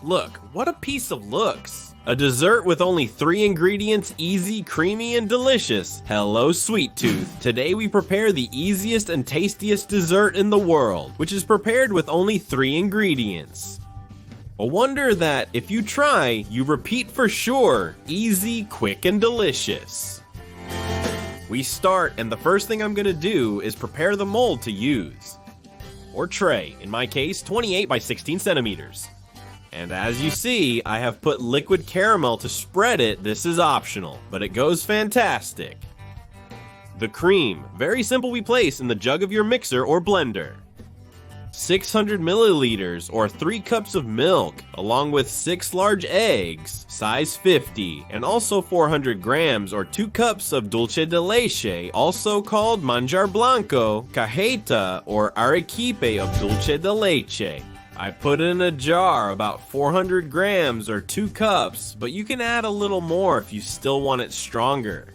Look, what a piece of looks. A dessert with only 3 ingredients, easy, creamy, and delicious. Hello, sweet tooth. Today we prepare the easiest and tastiest dessert in the world, which is prepared with only 3 ingredients. A wonder that, if you try, you repeat for sure. Easy, quick, and delicious. We start, and the first thing I'm gonna do is prepare the mold to use. Or tray, in my case, 28 by 16 centimeters. And as you see, I have put liquid caramel to spread it. This is optional, but it goes fantastic. The cream, very simple, we place in the jug of your mixer or blender. 600 milliliters or 3 cups of milk, along with 6 large eggs, size 50, and also 400 grams or 2 cups of Dulce de Leche, also called manjar blanco, cajeta, or arequipe of Dulce de Leche. I put in a jar about 400 grams or 2 cups, but you can add a little more if you still want it stronger.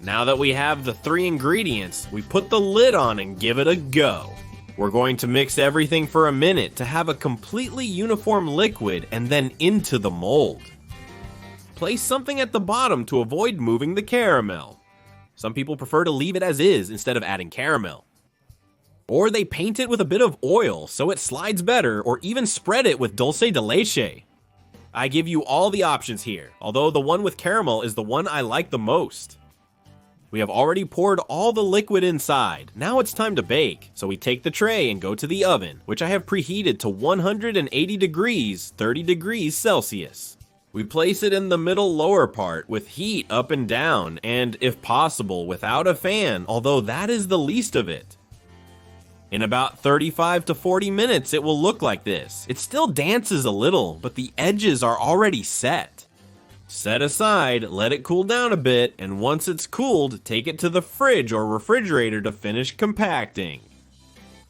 Now that we have the 3 ingredients, we put the lid on and give it a go. We're going to mix everything for a minute to have a completely uniform liquid and then into the mold. Place something at the bottom to avoid moving the caramel. Some people prefer to leave it as is instead of adding caramel. Or they paint it with a bit of oil so it slides better, or even spread it with Dulce de Leche. I give you all the options here, although the one with caramel is the one I like the most. We have already poured all the liquid inside. Now it's time to bake, so we take the tray and go to the oven, which I have preheated to 180 degrees, 30 degrees Celsius. We place it in the middle lower part with heat up and down, and if possible without a fan, although that is the least of it. In about 35 to 40 minutes, it will look like this. It still dances a little, but the edges are already set. Set aside, let it cool down a bit, and once it's cooled, take it to the fridge or refrigerator to finish compacting.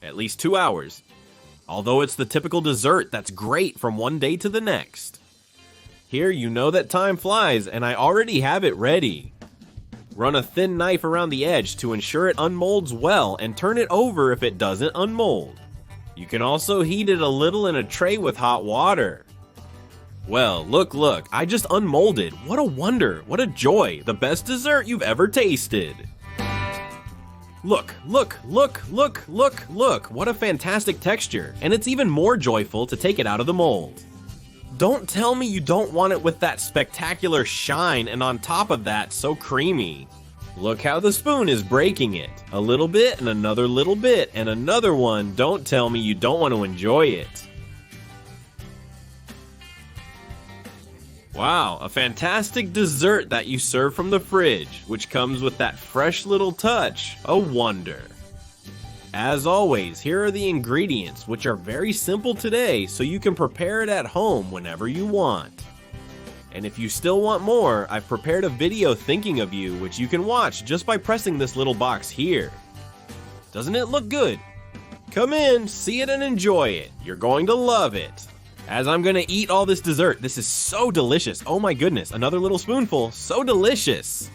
At least 2 hours. Although it's the typical dessert that's great from one day to the next. Here you know that time flies, and I already have it ready. Run a thin knife around the edge to ensure it unmolds well, and turn it over if it doesn't unmold. You can also heat it a little in a tray with hot water. Well, look, I just unmolded. What a wonder, what a joy, the best dessert you've ever tasted. Look, what a fantastic texture, and it's even more joyful to take it out of the mold. Don't tell me you don't want it with that spectacular shine, and on top of that, so creamy. Look how the spoon is breaking it. A little bit, and another little bit, and another one. Don't tell me you don't want to enjoy it. Wow, a fantastic dessert that you serve from the fridge, which comes with that fresh little touch. A wonder. As always, here are the ingredients, which are very simple today, so you can prepare it at home whenever you want. And if you still want more, I've prepared a video thinking of you, which you can watch just by pressing this little box here. Doesn't it look good? Come in, see it and enjoy it. You're going to love it. As I'm gonna eat all this dessert, this is so delicious. Oh my goodness, another little spoonful, so delicious.